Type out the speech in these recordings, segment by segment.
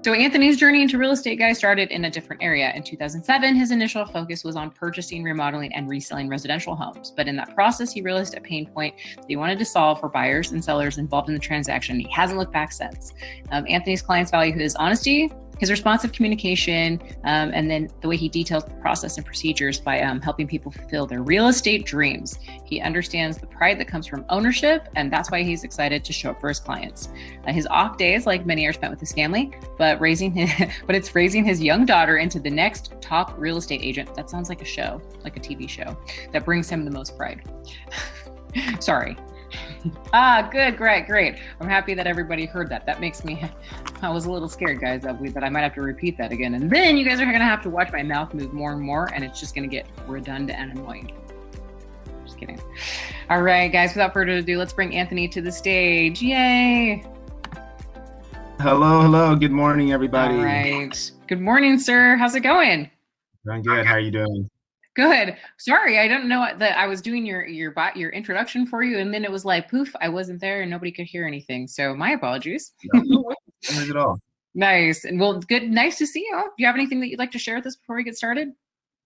So Anthony's journey into real estate, guys, started in a different area. In 2007, his initial focus was on purchasing, remodeling, and reselling residential homes. But in that process, he realized a pain point that he wanted to solve for buyers and sellers involved in the transaction. He hasn't looked back since. Anthony's clients value his honesty, his responsive communication, and then the way he details the process and procedures by helping people fulfill their real estate dreams. He understands the pride that comes from ownership, and that's why he's excited to show up for his clients. His off days, like many, are spent with his family, but it's raising his young daughter into the next top real estate agent. That sounds like a show, like a TV show, that brings him the most pride. Sorry. Good, great. I'm happy that everybody heard that. That makes me, I was a little scared, guys, that I might have to repeat that again. And then you guys are gonna have to watch my mouth move more and more, and it's just gonna get redundant and annoying. Just kidding. All right, guys, without further ado, let's bring Anthony to the stage. Yay. Hello. Good morning, everybody. All right. Good morning, sir. How's it going? Doing good. How are you doing? Good. Sorry, I don't know that I was doing your introduction for you, and then it was like poof, I wasn't there and nobody could hear anything. So my apologies. No worries at all. Nice. And well, good. Nice to see you. Do you have anything that you'd like to share with us before we get started?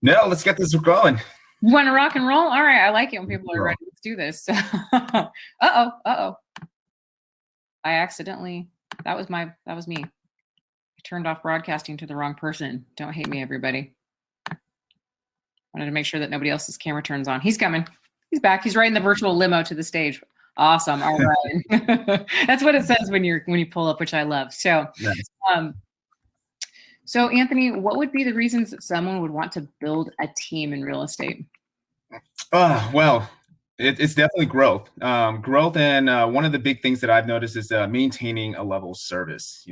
No, let's get this going. You want to rock and roll? All right. I like it when people are ready. Let's do this. Uh-oh. I accidentally, that was me. I turned off broadcasting to the wrong person. Don't hate me, everybody. Wanted to make sure that nobody else's camera turns on. He's coming. He's back. He's riding the virtual limo to the stage. Awesome. All right. That's what it says when you pull up, which I love. So, nice. So Anthony, what would be the reasons that someone would want to build a team in real estate? Well, it's definitely growth. Growth, and one of the big things that I've noticed is maintaining a level of service.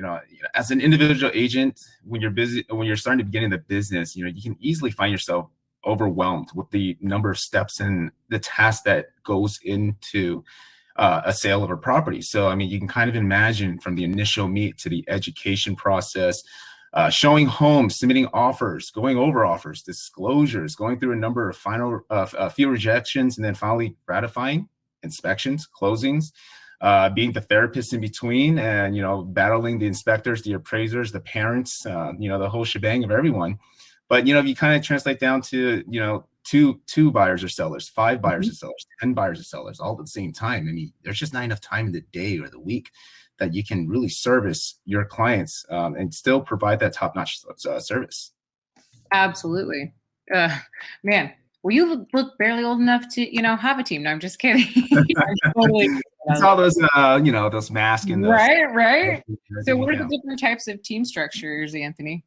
As an individual agent, when you're starting to begin in the business, you can easily find yourself overwhelmed with the number of steps and the task that goes into a sale of a property. So, you can kind of imagine from the initial meet to the education process, showing homes, submitting offers, going over offers, disclosures, going through a number of a few rejections, and then finally ratifying, inspections, closings, being the therapist in between, and, battling the inspectors, the appraisers, the parents, the whole shebang of everyone. But, if you kind of translate down to, two buyers or sellers, 5 buyers or sellers, 10 buyers or sellers, all at the same time. There's just not enough time in the day or the week that you can really service your clients and still provide that top-notch service. Absolutely. Man, well, you look barely old enough to, have a team. No, I'm just kidding. It's all those, those masks and those. Right. So what are the different types of team structures, Anthony?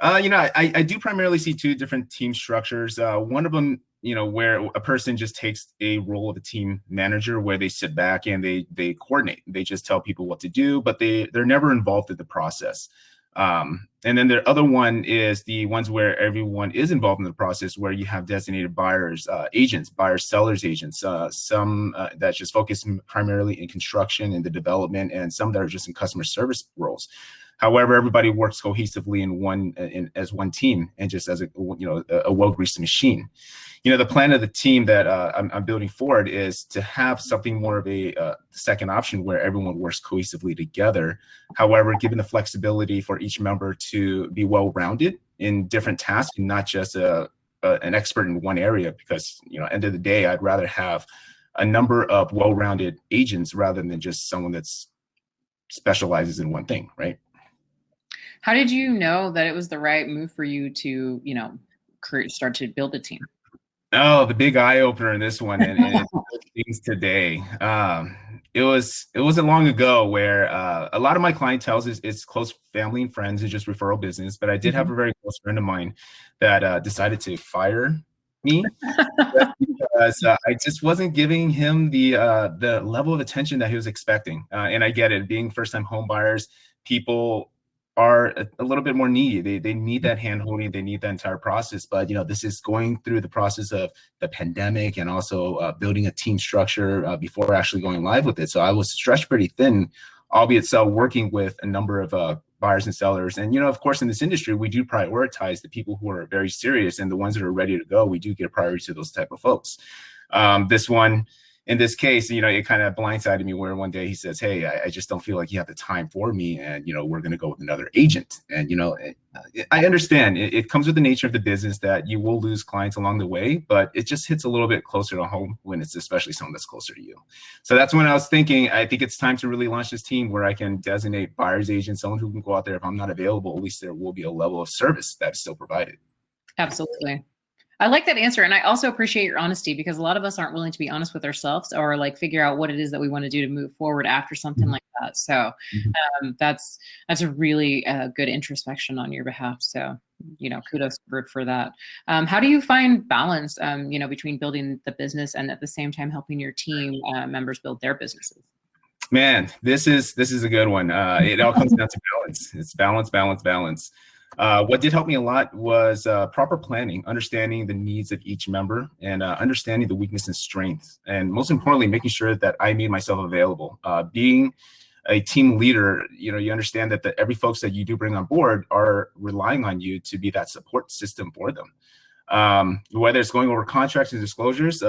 I do primarily see 2 different team structures. One of them, where a person just takes a role of a team manager, where they sit back and they coordinate. They just tell people what to do, but they're never involved in the process. And then the other one is the ones where everyone is involved in the process, where you have designated buyers, agents, buyers, sellers, agents, some that just focus primarily in construction and the development, and some that are just in customer service roles. However, everybody works cohesively as one team, and just as a well-greased machine. The plan of the team that I'm building forward is to have something more of a second option, where everyone works cohesively together. However, given the flexibility for each member to be well-rounded in different tasks, and not just an expert in one area, because end of the day, I'd rather have a number of well-rounded agents rather than just someone that's specializes in one thing, right? How did you know that it was the right move for you to, start to build a team? Oh, the big eye opener in this one, and things today. It wasn't long ago where a lot of my clientele is close family and friends, and just referral business. But I did have a very close friend of mine that decided to fire me because I just wasn't giving him the level of attention that he was expecting. And I get it, being first-time home buyers, people are a little bit more needy. They need that hand holding. They need that entire process. But this is going through the process of the pandemic, and also building a team structure before actually going live with it. So I was stretched pretty thin, albeit so working with a number of buyers and sellers. And of course, in this industry, we do prioritize the people who are very serious, and the ones that are ready to go. We do give priority to those type of folks. This one in this case, it kind of blindsided me where one day he says, "Hey, I just don't feel like you have the time for me, and we're going to go with another agent." And I understand it comes with the nature of the business that you will lose clients along the way, but it just hits a little bit closer to home when it's especially someone that's closer to you. So that's when I was thinking, I think it's time to really launch this team where I can designate buyer's agent, someone who can go out there. If I'm not available, at least there will be a level of service that's still provided. Absolutely. I like that answer. And I also appreciate your honesty, because a lot of us aren't willing to be honest with ourselves or like figure out what it is that we want to do to move forward after something like that. So that's a really good introspection on your behalf. So, kudos for that. How do you find balance, between building the business and at the same time helping your team members build their businesses? Man, this is a good one. It all comes down to balance. It's balance, balance, balance. What did help me a lot was proper planning, understanding the needs of each member, and understanding the weakness and strengths. And most importantly, making sure that I made myself available. Being a team leader, you understand that every folks that you do bring on board are relying on you to be that support system for them. Whether it's going over contracts and disclosures,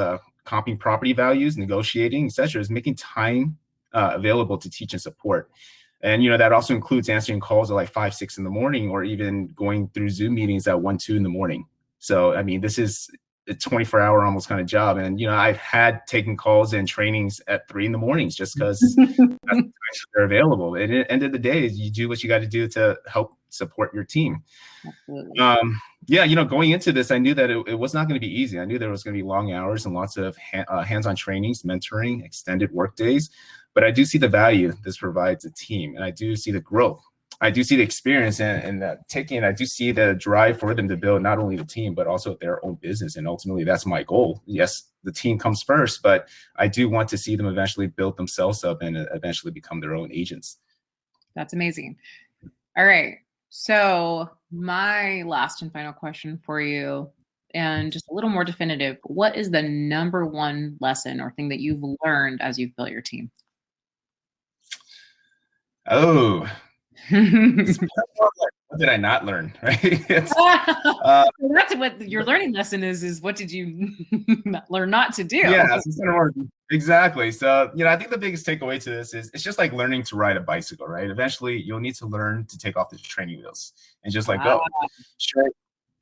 comping property values, negotiating, etc., is making time available to teach and support. And, that also includes answering calls at like 5, 6 in the morning, or even going through Zoom meetings at 1, 2 in the morning. So, I mean, this is a 24-hour almost kind of job. And, I've had taken calls and trainings at 3 in the mornings just because they're available. And at the end of the day, you do what you got to do to help support your team. Going into this, I knew that it was not going to be easy. I knew there was going to be long hours and lots of hands-on trainings, mentoring, extended work days. But I do see the value this provides a team, and I do see the growth. I do see the experience and I do see the drive for them to build not only the team, but also their own business. And ultimately, that's my goal. Yes, the team comes first, but I do want to see them eventually build themselves up and eventually become their own agents. That's amazing. All right. So my last and final question for you, and just a little more definitive, what is the number one lesson or thing that you've learned as you've built your team? Oh, what did I not learn? Right? That's what your learning lesson is what did you learn not to do? Yeah, exactly. So, I think the biggest takeaway to this is it's just like learning to ride a bicycle, right? Eventually, you'll need to learn to take off the training wheels and just go.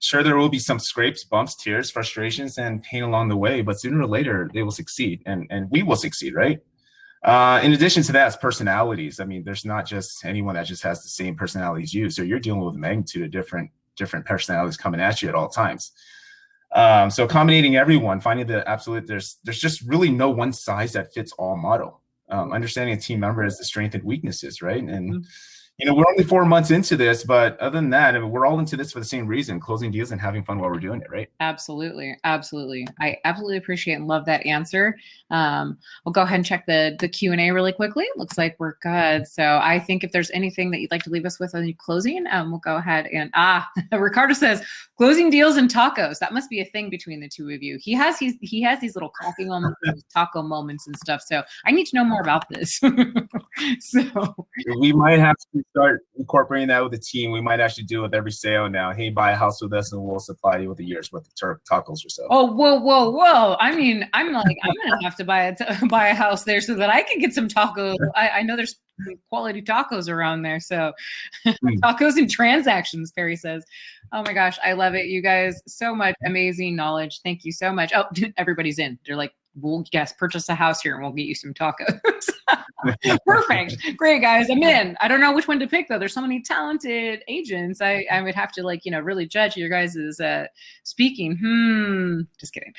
Sure, there will be some scrapes, bumps, tears, frustrations, and pain along the way, but sooner or later, they will succeed, and we will succeed, right? In addition to that, it's personalities. I mean, there's not just anyone that just has the same personality as you. So you're dealing with a magnitude of different personalities coming at you at all times. So accommodating everyone, finding the absolute, there's just really no one size that fits all model. Understanding a team member as the strength and weaknesses, right? And we're only 4 months into this, but other than that, I mean, we're all into this for the same reason: closing deals and having fun while we're doing it, right? Absolutely. Absolutely. I absolutely appreciate and love that answer. We'll go ahead and check the Q&A really quickly. It looks like we're good. So I think if there's anything that you'd like to leave us with on your closing, we'll go ahead and, Ricardo says, closing deals and tacos. That must be a thing between the two of you. He has these little coffee moments, taco moments and stuff. So I need to know more about this. So we might have to start incorporating that with the team. We might actually do it with every sale now. Hey, buy a house with us and we'll supply you with a year's worth of tacos or so. Oh, whoa. I mean, I'm going to have to buy a house there so that I can get some tacos. I know there's quality tacos around there. So tacos and transactions, Perry says. Oh my gosh, I love it. You guys, so much amazing knowledge. Thank you so much. Oh, everybody's in. They're like, we'll purchase a house here and we'll get you some tacos. Perfect. Great, guys. I'm in. I don't know which one to pick though. There's so many talented agents. I would have to really judge your guys' speaking. Just kidding.